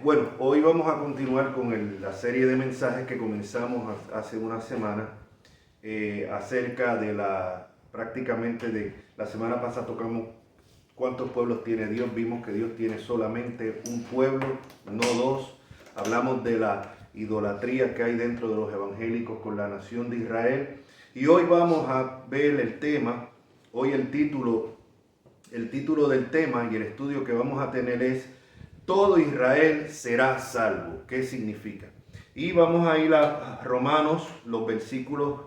Bueno, hoy vamos a continuar con la serie de mensajes que comenzamos hace una semana acerca de prácticamente de la semana pasada tocamos cuántos pueblos tiene Dios, vimos que Dios tiene solamente un pueblo, no dos. Hablamos de la idolatría que hay dentro de los evangélicos con la nación de Israel y hoy vamos a ver el tema, hoy el título del tema y el estudio que vamos a tener es todo Israel será salvo. ¿Qué significa? Y vamos a ir a Romanos, los versículos,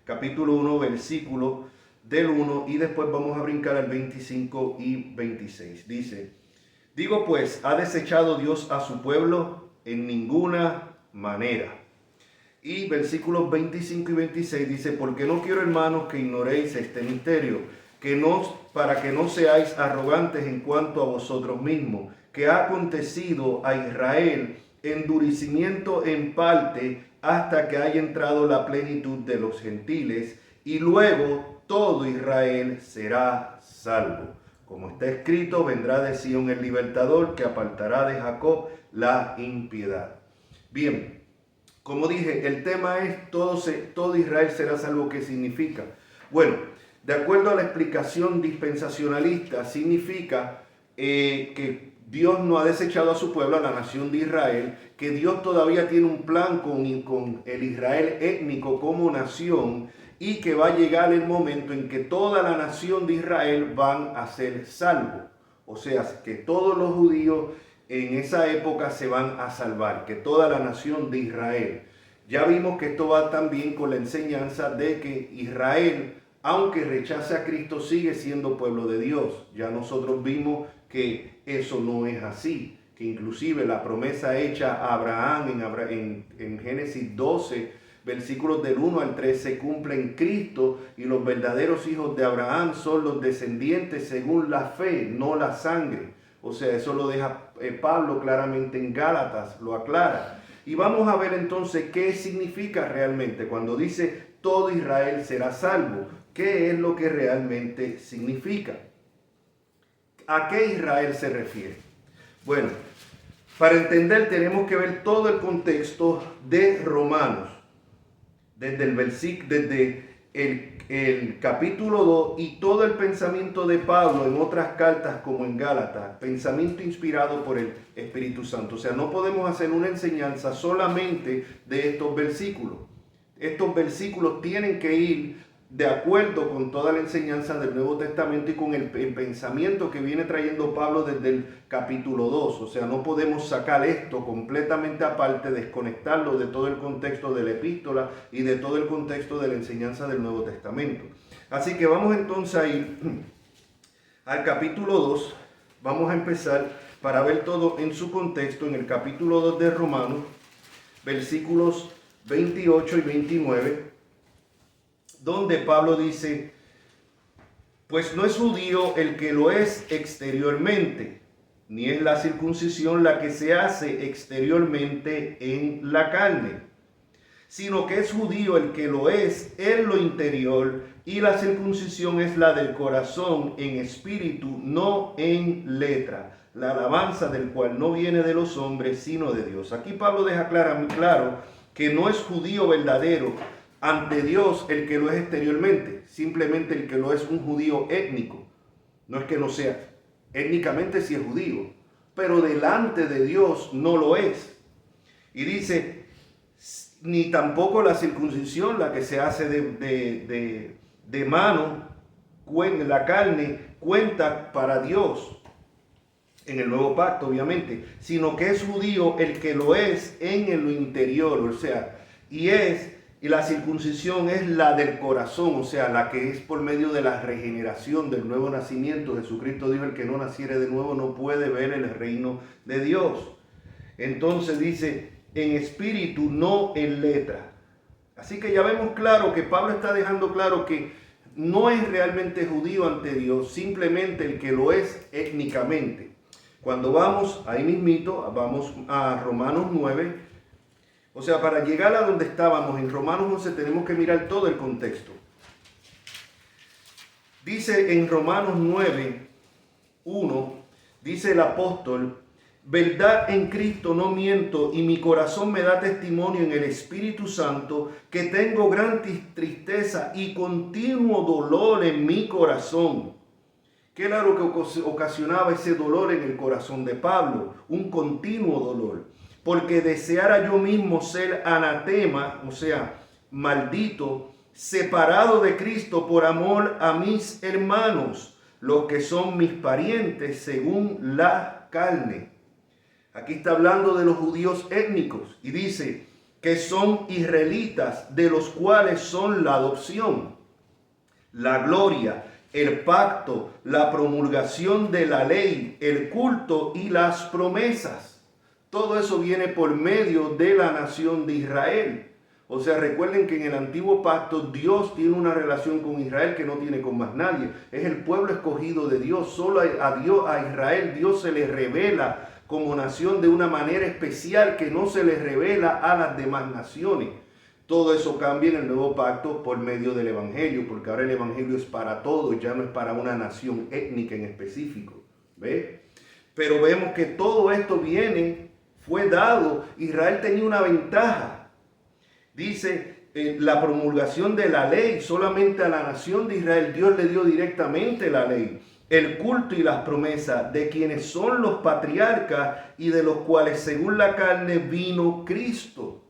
capítulo 1, versículo del 1, y después vamos a brincar al 25 y 26. Dice, digo pues, ¿ha desechado Dios a su pueblo? En ninguna manera. Y versículos 25 y 26 dice, porque no quiero, hermanos, que ignoréis este misterio, para que no seáis arrogantes en cuanto a vosotros mismos, que ha acontecido a Israel endurecimiento en parte hasta que haya entrado la plenitud de los gentiles, y luego todo Israel será salvo. Como está escrito, vendrá de Sión el libertador, que apartará de Jacob la impiedad. Bien, como dije, el tema es todo Israel será salvo. ¿Qué significa? Bueno, de acuerdo a la explicación dispensacionalista, significa que Dios no ha desechado a su pueblo, a la nación de Israel, que Dios todavía tiene un plan con el Israel étnico como nación y que va a llegar el momento en que toda la nación de Israel van a ser salvos. O sea, que todos los judíos en esa época se van a salvar, que toda la nación de Israel. Ya vimos que esto va también con la enseñanza de que Israel, aunque rechace a Cristo, sigue siendo pueblo de Dios. Ya nosotros vimos que eso no es así, que inclusive la promesa hecha a Abraham en Génesis 12, versículos del 1 al 3, se cumple en Cristo, y los verdaderos hijos de Abraham son los descendientes según la fe, no la sangre. O sea, eso lo deja Pablo claramente en Gálatas, lo aclara. Y vamos a ver entonces qué significa realmente cuando dice todo Israel será salvo. ¿Qué es lo que realmente significa? ¿A qué Israel se refiere? Bueno, para entender tenemos que ver todo el contexto de Romanos, desde el capítulo 2 y todo el pensamiento de Pablo en otras cartas como en Gálatas, pensamiento inspirado por el Espíritu Santo. O sea, no podemos hacer una enseñanza solamente de estos versículos. Estos versículos tienen que ir de acuerdo con toda la enseñanza del Nuevo Testamento y con el pensamiento que viene trayendo Pablo desde el capítulo 2. O sea, no podemos sacar esto completamente aparte, desconectarlo de todo el contexto de la epístola y de todo el contexto de la enseñanza del Nuevo Testamento. Así que vamos entonces a ir al capítulo 2. Vamos a empezar para ver todo en su contexto en el capítulo 2 de Romanos, versículos 28 y 29. Donde Pablo dice, pues no es judío el que lo es exteriormente, ni es la circuncisión la que se hace exteriormente en la carne, sino que es judío el que lo es en lo interior, y la circuncisión es la del corazón en espíritu, no en letra, la alabanza del cual no viene de los hombres, sino de Dios. Aquí Pablo deja claro que no es judío verdadero ante Dios el que lo es exteriormente, simplemente el que lo es un judío étnico. No es que no sea, étnicamente sí es judío, pero delante de Dios no lo es. Y dice, ni tampoco la circuncisión, la que se hace de mano, la carne, cuenta para Dios en el nuevo pacto, obviamente, sino que es judío el que lo es en lo interior, o sea, y la circuncisión es la del corazón, o sea, la que es por medio de la regeneración, del nuevo nacimiento. Jesucristo dijo, el que no naciere de nuevo no puede ver el reino de Dios. Entonces dice, en espíritu, no en letra. Así que ya vemos claro que Pablo está dejando claro que no es realmente judío ante Dios, simplemente el que lo es étnicamente. Cuando vamos ahí mismito, vamos a Romanos 9, o sea, para llegar a donde estábamos en Romanos 11 tenemos que mirar todo el contexto. Dice en Romanos 9, 1, dice el apóstol, verdad en Cristo no miento, y mi corazón me da testimonio en el Espíritu Santo que tengo gran tristeza y continuo dolor en mi corazón. ¿Qué era lo que ocasionaba ese dolor en el corazón de Pablo? Un continuo dolor. Porque deseara yo mismo ser anatema, o sea, maldito, separado de Cristo por amor a mis hermanos, los que son mis parientes según la carne. Aquí está hablando de los judíos étnicos y dice que son israelitas, de los cuales son la adopción, la gloria, el pacto, la promulgación de la ley, el culto y las promesas. Todo eso viene por medio de la nación de Israel. O sea, recuerden que en el antiguo pacto Dios tiene una relación con Israel que no tiene con más nadie. Es el pueblo escogido de Dios. Solo a Israel Dios se le revela como nación de una manera especial que no se le revela a las demás naciones. Todo eso cambia en el nuevo pacto por medio del evangelio, porque ahora el evangelio es para todos, ya no es para una nación étnica en específico. ¿Ve? Pero vemos que todo esto fue dado. Israel tenía una ventaja. Dice la promulgación de la ley, solamente a la nación de Israel Dios le dio directamente la ley. El culto y las promesas de quienes son los patriarcas y de los cuales según la carne vino Cristo.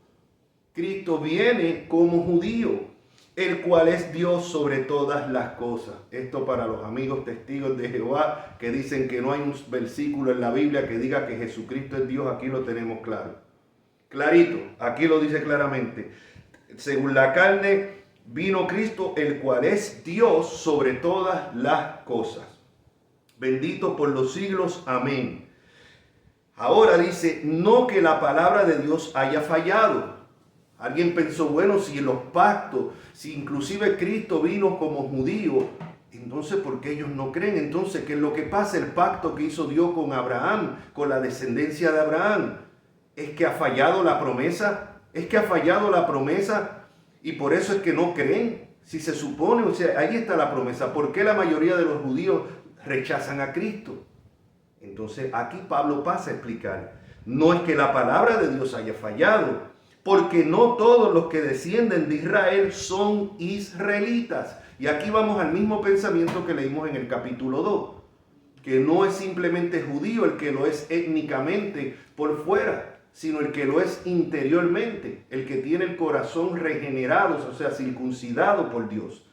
Cristo viene como judío, el cual es Dios sobre todas las cosas. Esto para los amigos testigos de Jehová que dicen que no hay un versículo en la Biblia que diga que Jesucristo es Dios. Aquí lo tenemos claro. Clarito, aquí lo dice claramente. Según la carne vino Cristo, el cual es Dios sobre todas las cosas. Bendito por los siglos. Amén. Ahora dice, no que la palabra de Dios haya fallado. Alguien pensó, bueno, si en los pactos, si inclusive Cristo vino como judío, entonces ¿por qué ellos no creen? Entonces, ¿qué es lo que pasa? El pacto que hizo Dios con Abraham, con la descendencia de Abraham, ¿es que ha fallado la promesa? ¿Es que ha fallado la promesa? Y por eso es que no creen. Si se supone, o sea, ahí está la promesa. ¿Por qué la mayoría de los judíos rechazan a Cristo? Entonces aquí Pablo pasa a explicar, no es que la palabra de Dios haya fallado, porque no todos los que descienden de Israel son israelitas. Y aquí vamos al mismo pensamiento que leímos en el capítulo 2, que no es simplemente judío el que lo es étnicamente por fuera, sino el que lo es interiormente, el que tiene el corazón regenerado, o sea, circuncidado por Dios.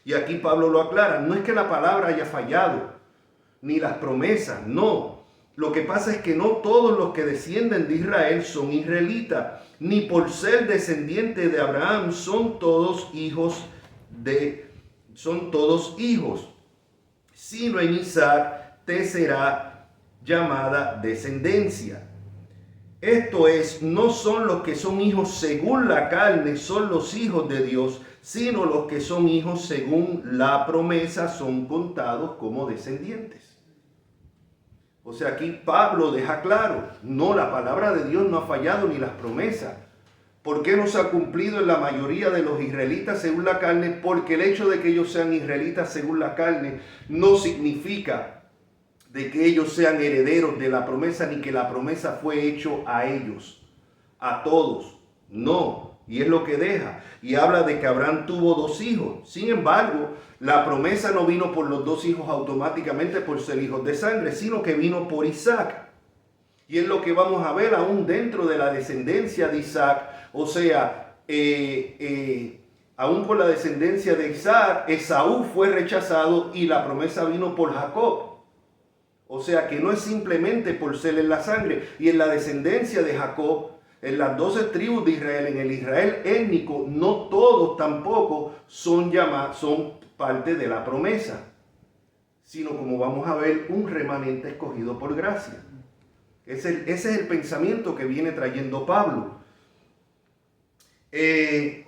Y aquí Pablo lo aclara, no es que la palabra haya fallado, ni las promesas, no. Lo que pasa es que no todos los que descienden de Israel son israelitas, ni por ser descendientes de Abraham son todos hijos, sino en Isaac te será llamada descendencia. Esto es, no son los que son hijos según la carne, son los hijos de Dios, sino los que son hijos según la promesa son contados como descendientes. O sea, aquí Pablo deja claro, no, la palabra de Dios no ha fallado ni las promesas. ¿Por qué no se ha cumplido en la mayoría de los israelitas según la carne? Porque el hecho de que ellos sean israelitas según la carne no significa de que ellos sean herederos de la promesa, ni que la promesa fue hecho a ellos, a todos. No, y es lo que deja. Y habla de que Abraham tuvo 2 hijos. Sin embargo, la promesa no vino por los 2 hijos automáticamente por ser hijos de sangre, sino que vino por Isaac. Y es lo que vamos a ver aún dentro de la descendencia de Isaac. O sea, aún por la descendencia de Isaac, Esaú fue rechazado y la promesa vino por Jacob. O sea que no es simplemente por ser en la sangre. Y en la descendencia de Jacob, en las 12 tribus de Israel, en el Israel étnico, no todos tampoco son parte de la promesa, sino, como vamos a ver, un remanente escogido por gracia. Ese es el pensamiento que viene trayendo Pablo. El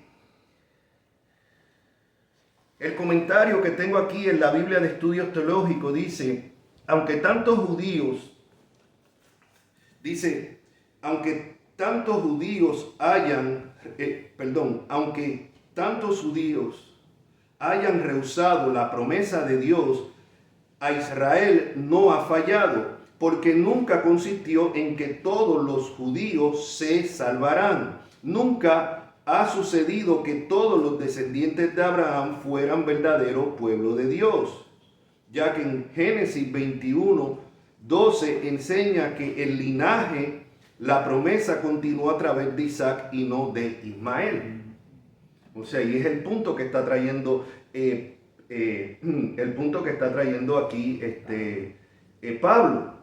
comentario que tengo aquí en la Biblia de Estudios Teológicos dice, aunque tantos judíos hayan rehusado la promesa de Dios, a Israel no ha fallado, porque nunca consistió en que todos los judíos se salvarán. Nunca ha sucedido que todos los descendientes de Abraham fueran verdadero pueblo de Dios, ya que en Génesis 21:12 enseña que el linaje, la promesa continúa a través de Isaac y no de Ismael. O sea, y es el punto que está trayendo aquí Pablo.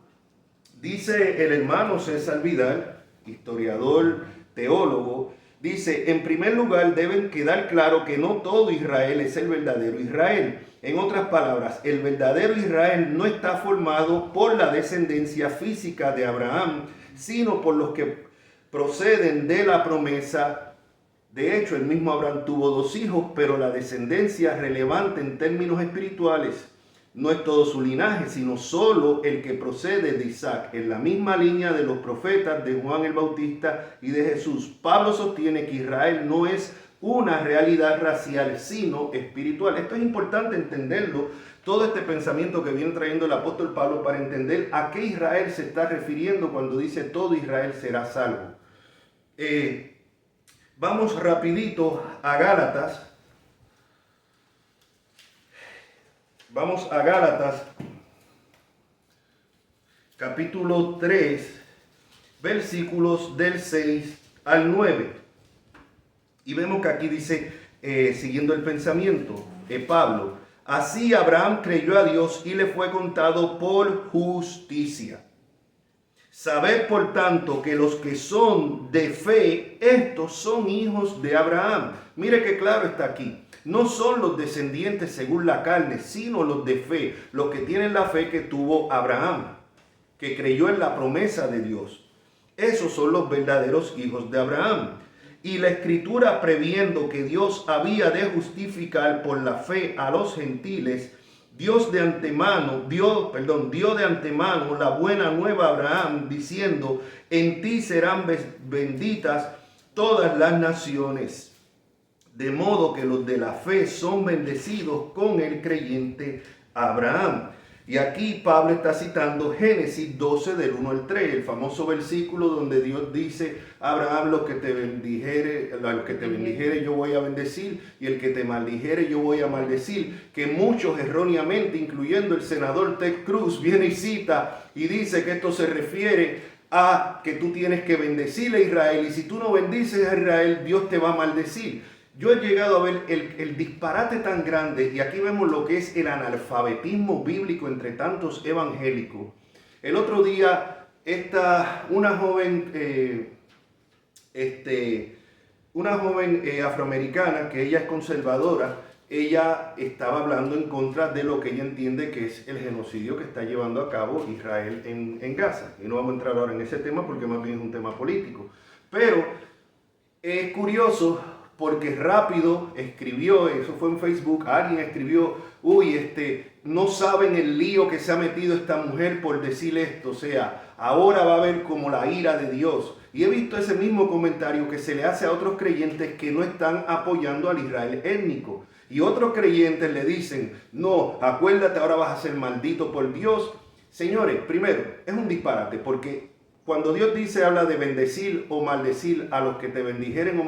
Dice el hermano César Vidal, historiador, teólogo, dice: en primer lugar deben quedar claro que no todo Israel es el verdadero Israel. En otras palabras, el verdadero Israel no está formado por la descendencia física de Abraham, sino por los que proceden de la promesa. De hecho, el mismo Abraham tuvo 2 hijos, pero la descendencia relevante en términos espirituales no es todo su linaje, sino solo el que procede de Isaac, en la misma línea de los profetas de Juan el Bautista y de Jesús. Pablo sostiene que Israel no es una realidad racial, sino espiritual. Esto es importante entenderlo, todo este pensamiento que viene trayendo el apóstol Pablo, para entender a qué Israel se está refiriendo cuando dice todo Israel será salvo. Vamos rapidito a Gálatas. Vamos a Gálatas, capítulo 3, versículos del 6 al 9. Y vemos que aquí dice, siguiendo el pensamiento, Pablo: así Abraham creyó a Dios y le fue contado por justicia. Sabed por tanto que los que son de fe, estos son hijos de Abraham. Mire que claro está aquí. No son los descendientes según la carne, sino los de fe, los que tienen la fe que tuvo Abraham, que creyó en la promesa de Dios. Esos son los verdaderos hijos de Abraham. Y la Escritura, previendo que Dios había de justificar por la fe a los gentiles, dio de antemano la buena nueva a Abraham, diciendo: en ti serán benditas todas las naciones. De modo que los de la fe son bendecidos con el creyente Abraham. Y aquí Pablo está citando Génesis 12 del 1 al 3, el famoso versículo donde Dios dice: Abraham, los que te bendijere yo voy a bendecir, y el que te maldijere yo voy a maldecir. Que muchos erróneamente, incluyendo el senador Ted Cruz, viene y cita y dice que esto se refiere a que tú tienes que bendecir a Israel, y si tú no bendices a Israel, Dios te va a maldecir. Yo he llegado a ver el disparate tan grande, y aquí vemos lo que es el analfabetismo bíblico entre tantos evangélicos. El otro día, una joven afroamericana, que ella es conservadora, ella estaba hablando en contra de lo que ella entiende que es el genocidio que está llevando a cabo Israel en Gaza. Y no vamos a entrar ahora en ese tema porque más bien es un tema político. Pero es curioso, porque rápido escribió, eso fue en Facebook, alguien escribió: no saben el lío que se ha metido esta mujer por decir esto, o sea, ahora va a haber como la ira de Dios. Y he visto ese mismo comentario que se le hace a otros creyentes que no están apoyando al Israel étnico. Y otros creyentes le dicen: no, acuérdate, ahora vas a ser maldito por Dios. Señores, primero, es un disparate, porque cuando Dios habla de bendecir o maldecir a los que te bendijeren o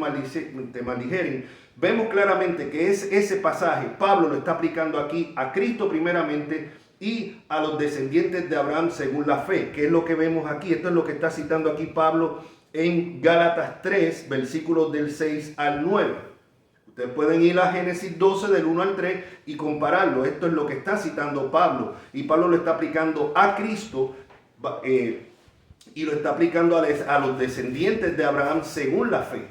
te maldijeren, vemos claramente que ese pasaje Pablo lo está aplicando aquí a Cristo primeramente y a los descendientes de Abraham según la fe, que es lo que vemos aquí. Esto es lo que está citando aquí Pablo en Gálatas 3, versículos del 6 al 9. Ustedes pueden ir a Génesis 12 del 1 al 3 y compararlo. Esto es lo que está citando Pablo, y Pablo lo está aplicando a Cristo, y lo está aplicando a los descendientes de Abraham según la fe,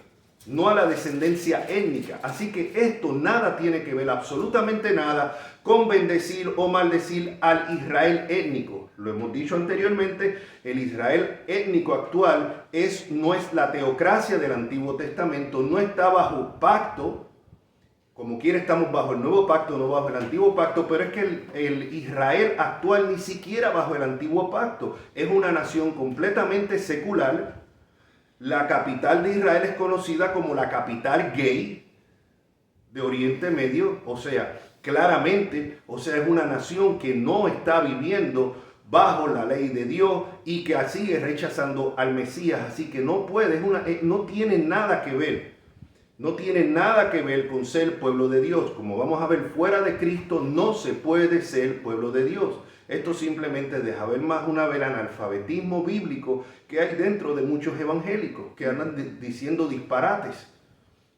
no a la descendencia étnica. Así que esto nada tiene que ver, absolutamente nada, con bendecir o maldecir al Israel étnico. Lo hemos dicho anteriormente, el Israel étnico actual no es la teocracia del Antiguo Testamento, no está bajo pacto. Como quiera estamos bajo el nuevo pacto, no bajo el antiguo pacto, pero es que el Israel actual ni siquiera bajo el antiguo pacto. Es una nación completamente secular. La capital de Israel es conocida como la capital gay de Oriente Medio, o sea, claramente, es una nación que no está viviendo bajo la ley de Dios y que sigue rechazando al Mesías. Así que no puede, no tiene nada que ver. No tiene nada que ver con ser pueblo de Dios. Como vamos a ver, fuera de Cristo no se puede ser pueblo de Dios. Esto simplemente deja ver más una vez el analfabetismo bíblico que hay dentro de muchos evangélicos que andan diciendo disparates.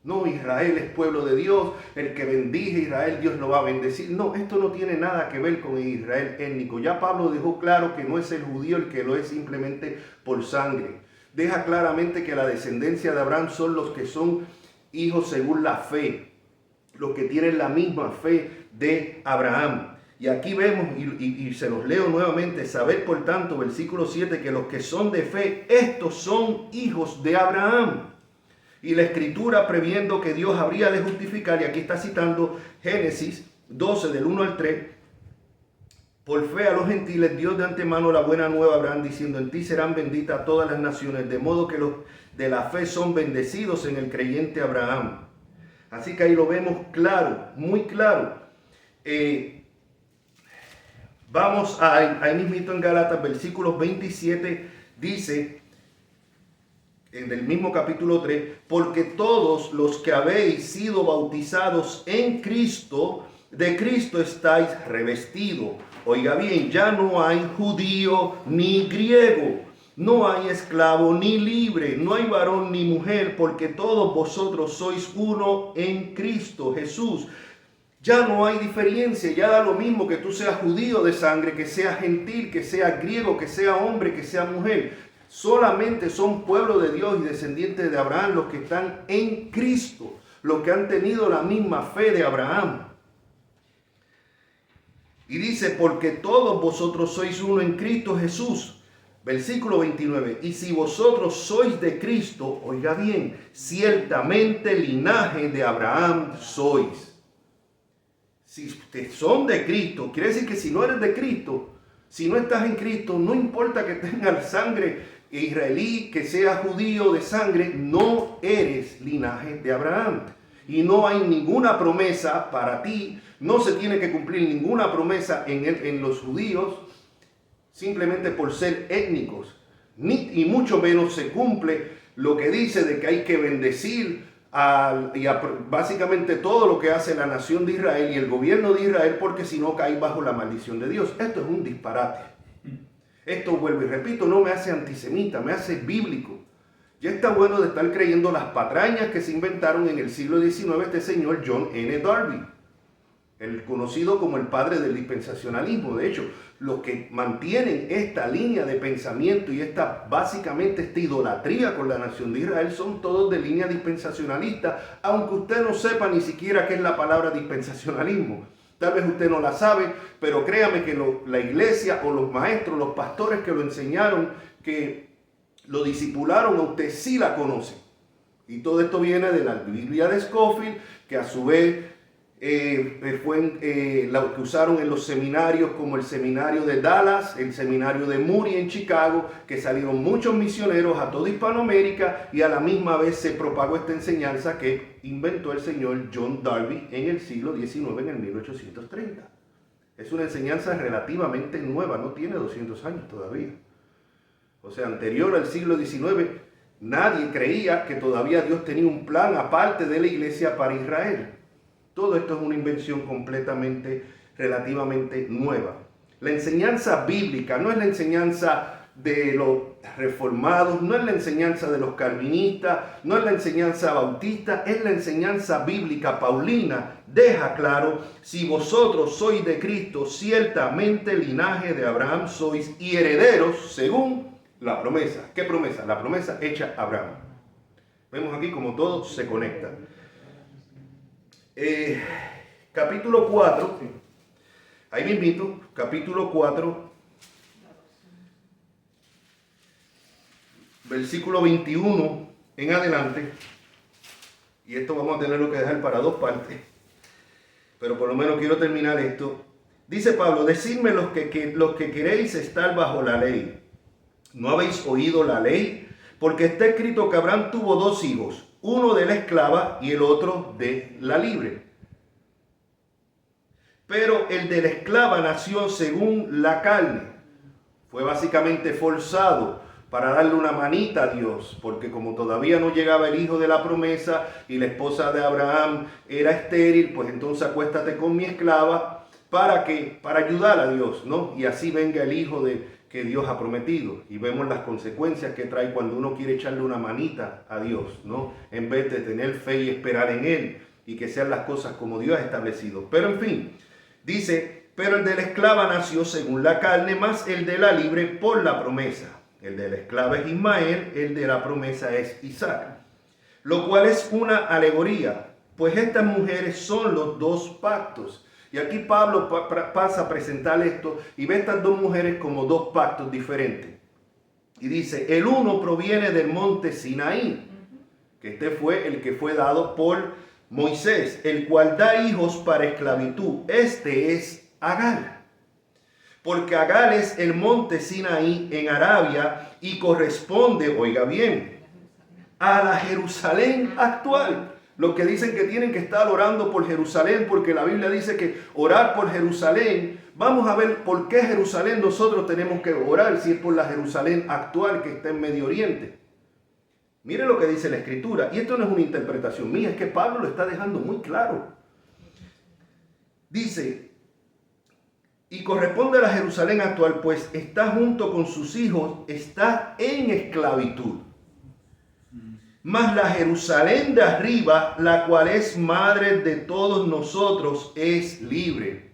No, Israel es pueblo de Dios, el que bendice a Israel, Dios lo va a bendecir. No, esto no tiene nada que ver con el Israel étnico. Ya Pablo dejó claro que no es el judío el que lo es simplemente por sangre. Deja claramente que la descendencia de Abraham son los que son hijos según la fe, los que tienen la misma fe de Abraham. Y aquí vemos, y se los leo nuevamente, saber por tanto, versículo 7, que los que son de fe, estos son hijos de Abraham. Y la escritura, previendo que Dios habría de justificar, y aquí está citando Génesis 12 del 1 al 3, por fe a los gentiles, Dios de antemano la buena nueva a Abraham, diciendo, en ti serán benditas todas las naciones, de modo que los de la fe son bendecidos en el creyente Abraham. Así que ahí lo vemos claro, muy claro. Vamos ahí mismito en Gálatas, versículos 27, dice, en el mismo capítulo 3, porque todos los que habéis sido bautizados en Cristo, de Cristo estáis revestidos. Oiga bien, ya no hay judío ni griego, no hay esclavo ni libre, no hay varón ni mujer, porque todos vosotros sois uno en Cristo Jesús. Ya no hay diferencia, ya da lo mismo que tú seas judío de sangre, que seas gentil, que seas griego, que sea hombre, que sea mujer. Solamente son pueblo de Dios y descendientes de Abraham los que están en Cristo, los que han tenido la misma fe de Abraham. Y dice, porque todos vosotros sois uno en Cristo Jesús. Versículo 29, y si vosotros sois de Cristo, oiga bien, ciertamente linaje de Abraham sois. Si ustedes son de Cristo, quiere decir que si no eres de Cristo, si no estás en Cristo, no importa que tengas sangre israelí, que seas judío de sangre, no eres linaje de Abraham. Y no hay ninguna promesa para ti, no se tiene que cumplir ninguna promesa en los judíos, simplemente por ser étnicos. Y mucho menos se cumple lo que dice de que hay que bendecir básicamente todo lo que hace la nación de Israel y el gobierno de Israel, porque si no cae bajo la maldición de Dios. Esto es un disparate. Esto, vuelvo y repito, no me hace antisemita, me hace bíblico. Ya está bueno de estar creyendo las patrañas que se inventaron en el siglo XIX este señor John N. Darby, el conocido como el padre del dispensacionalismo. De hecho, los que mantienen esta línea de pensamiento y básicamente esta idolatría con la nación de Israel son todos de línea dispensacionalista, aunque usted no sepa ni siquiera qué es la palabra dispensacionalismo. Tal vez usted no la sabe, pero créame que la iglesia o los maestros, los pastores que lo enseñaron, que lo discipularon, a usted sí la conoce. Y todo esto viene de la Biblia de Scofield, que a su vez fue lo que usaron en los seminarios, como el seminario de Dallas, el seminario de Moody en Chicago, que salieron muchos misioneros a toda Hispanoamérica, y a la misma vez se propagó esta enseñanza que inventó el señor John Darby en el siglo XIX, en el 1830. Es una enseñanza relativamente nueva, no tiene 200 años todavía. O sea, anterior al siglo XIX, nadie creía que todavía Dios tenía un plan aparte de la iglesia para Israel. Todo esto es una invención relativamente nueva. La enseñanza bíblica no es la enseñanza de los reformados, no es la enseñanza de los calvinistas, no es la enseñanza bautista, es la enseñanza bíblica paulina. Deja claro, si vosotros sois de Cristo, ciertamente linaje de Abraham sois y herederos según la promesa. ¿Qué promesa? La promesa hecha a Abraham. Vemos aquí como todo se conecta. Capítulo 4, ahí mismito, capítulo 4, versículo 21 en adelante, y esto vamos a tenerlo que dejar para dos partes, pero por lo menos quiero terminar esto. Dice Pablo, decidme los que queréis estar bajo la ley. ¿No habéis oído la ley? Porque está escrito que Abraham tuvo dos hijos, uno de la esclava y el otro de la libre. Pero el de la esclava nació según la carne, Fue básicamente forzado para darle una manita a Dios, porque como todavía no llegaba el hijo de la promesa y la esposa de Abraham era estéril, pues entonces acuéstate con mi esclava, ¿para qué? Para ayudar a Dios, ¿no? Y así venga el hijo que Dios ha prometido. Y vemos las consecuencias que trae cuando uno quiere echarle una manita a Dios, ¿no? En vez de tener fe y esperar en Él y que sean las cosas como Dios ha establecido. Pero en fin, dice, pero el de la esclava nació según la carne, más el de la libre por la promesa. El de la esclava es Ismael, el de la promesa es Isaac. Lo cual es una alegoría, pues estas mujeres son los dos pactos. Y aquí Pablo pasa a presentar esto y ve a estas dos mujeres como dos pactos diferentes. Y dice, el uno proviene del monte Sinaí, que este fue el que fue dado por Moisés, el cual da hijos para esclavitud. Este es Agar. Porque Agar es el monte Sinaí en Arabia y corresponde, oiga bien, a la Jerusalén actual. Los que dicen que tienen que estar orando por Jerusalén, porque la Biblia dice que orar por Jerusalén. Vamos a ver por qué Jerusalén nosotros tenemos que orar, si es por la Jerusalén actual que está en Medio Oriente. Mire lo que dice la Escritura. Y esto no es una interpretación mía, es que Pablo lo está dejando muy claro. Dice, y corresponde a la Jerusalén actual, pues está junto con sus hijos, está en esclavitud. Mas la Jerusalén de arriba, la cual es madre de todos nosotros, es libre.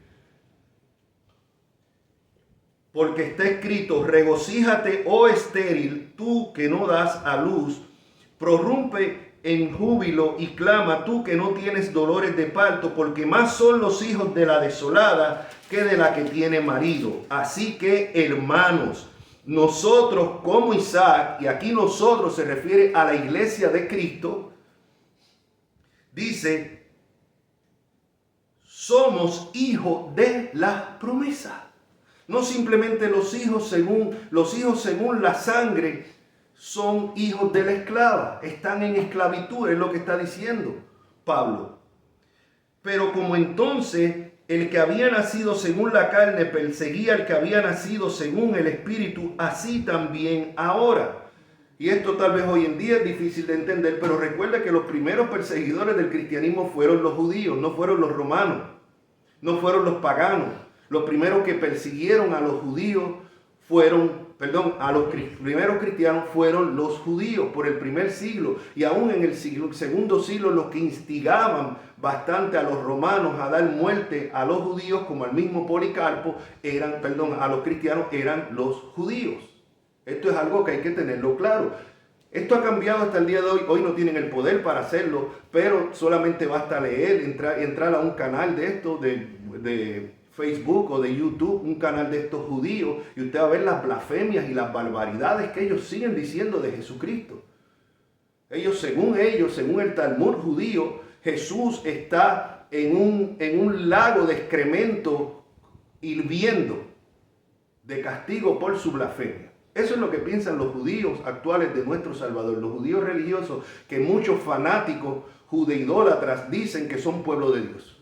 Porque está escrito, regocíjate, oh estéril, tú que no das a luz, prorrumpe en júbilo y clama tú que no tienes dolores de parto, porque más son los hijos de la desolada que de la que tiene marido. Así que, hermanos, nosotros como Isaac, y aquí nosotros se refiere a la iglesia de Cristo, dice, somos hijos de la promesa. No simplemente los hijos según la sangre son hijos de la esclava, están en esclavitud, es lo que está diciendo Pablo. Pero como entonces el que había nacido según la carne perseguía al que había nacido según el Espíritu, así también ahora. Y esto tal vez hoy en día es difícil de entender, pero recuerda que los primeros perseguidores del cristianismo fueron los judíos, no fueron los romanos, no fueron los paganos. Los primeros que persiguieron a los judíos a los primeros cristianos fueron los judíos por el primer siglo, y aún en el segundo siglo los que instigaban bastante a los romanos a dar muerte a los judíos, como al mismo Policarpo, a los cristianos eran los judíos. Esto es algo que hay que tenerlo claro. Esto ha cambiado hasta el día de hoy. Hoy no tienen el poder para hacerlo, pero solamente basta leer, entrar a un canal de esto, de Facebook o de YouTube, un canal de estos judíos, y usted va a ver las blasfemias y las barbaridades que ellos siguen diciendo de Jesucristo. Según el Talmud judío, Jesús está en un lago de excremento hirviendo de castigo por su blasfemia. Eso es lo que piensan los judíos actuales de nuestro Salvador, los judíos religiosos, que muchos fanáticos judeidólatras dicen que son pueblo de Dios.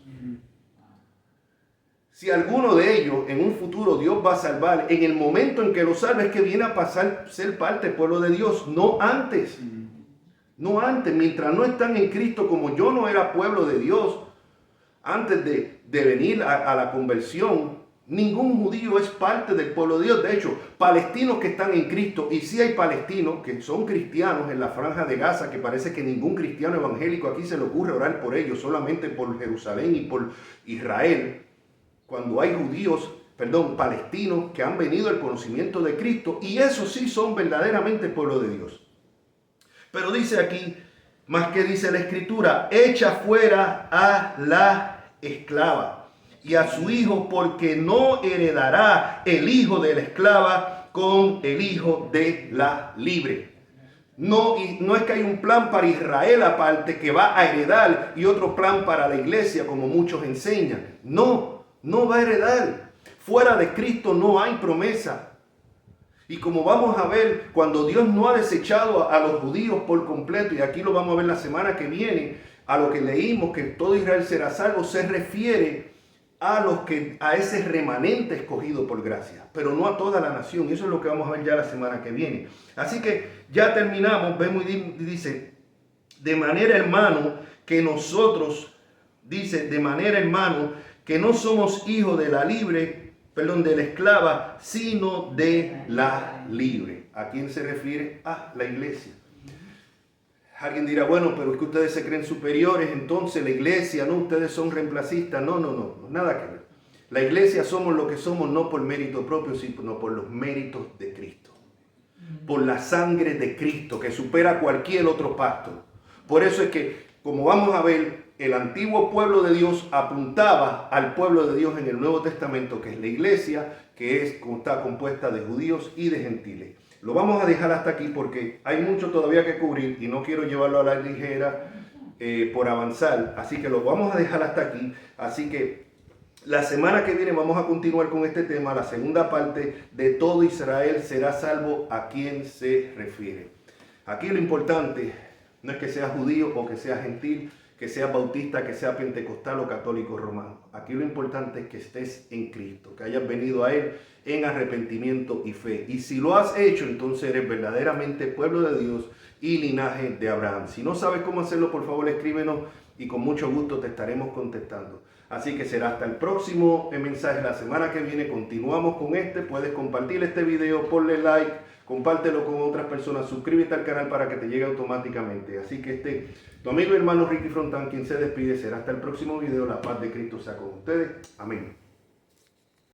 Si alguno de ellos en un futuro Dios va a salvar, en el momento en que lo salve es que viene a pasar a ser parte del pueblo de Dios, no antes. No antes, mientras no están en Cristo, como yo no era pueblo de Dios, antes de venir a la conversión, ningún judío es parte del pueblo de Dios. De hecho, palestinos que están en Cristo, y sí hay palestinos que son cristianos en la franja de Gaza, que parece que ningún cristiano evangélico aquí se le ocurre orar por ellos, solamente por Jerusalén y por Israel. Cuando hay palestinos que han venido al conocimiento de Cristo, y esos sí son verdaderamente el pueblo de Dios. Pero dice aquí, más que dice la Escritura, echa fuera a la esclava y a su hijo, porque no heredará el hijo de la esclava con el hijo de la libre. No es que hay un plan para Israel aparte que va a heredar y otro plan para la iglesia, como muchos enseñan. No va a heredar. Fuera de Cristo no hay promesa. Y como vamos a ver, cuando Dios no ha desechado a los judíos por completo, y aquí lo vamos a ver la semana que viene, a lo que leímos, que todo Israel será salvo, se refiere a ese remanente escogido por gracia, pero no a toda la nación. Y eso es lo que vamos a ver ya la semana que viene. Así que ya terminamos, vemos y dice, de manera, hermano, que nosotros, dice, de manera, hermano, que no somos hijos de la de la esclava, sino de la libre. ¿A quién se refiere? A la iglesia. Alguien dirá, bueno, pero es que ustedes se creen superiores, entonces la iglesia, no, ustedes son reemplacistas. No, nada que ver. La iglesia somos lo que somos no por mérito propio, sino por los méritos de Cristo. Por la sangre de Cristo que supera cualquier otro pacto. Por eso es que, como vamos a ver, el antiguo pueblo de Dios apuntaba al pueblo de Dios en el Nuevo Testamento, que es la iglesia, que está compuesta de judíos y de gentiles. Lo vamos a dejar hasta aquí porque hay mucho todavía que cubrir y no quiero llevarlo a la ligera por avanzar. Así que lo vamos a dejar hasta aquí. Así que la semana que viene vamos a continuar con este tema, la segunda parte de todo Israel será salvo. ¿A quién se refiere? Aquí lo importante no es que seas judío o que seas gentil, que seas bautista, que seas pentecostal o católico romano. Aquí lo importante es que estés en Cristo, que hayas venido a Él en arrepentimiento y fe. Y si lo has hecho, entonces eres verdaderamente pueblo de Dios y linaje de Abraham. Si no sabes cómo hacerlo, por favor escríbenos y con mucho gusto te estaremos contestando. Así que será hasta el próximo mensaje. La semana que viene continuamos con Puedes compartir este video, ponle like, compártelo con otras personas, suscríbete al canal para que te llegue automáticamente. Así que tu amigo y hermano Ricky Frontán, quien se despide, será hasta el próximo video. La paz de Cristo sea con ustedes. Amén.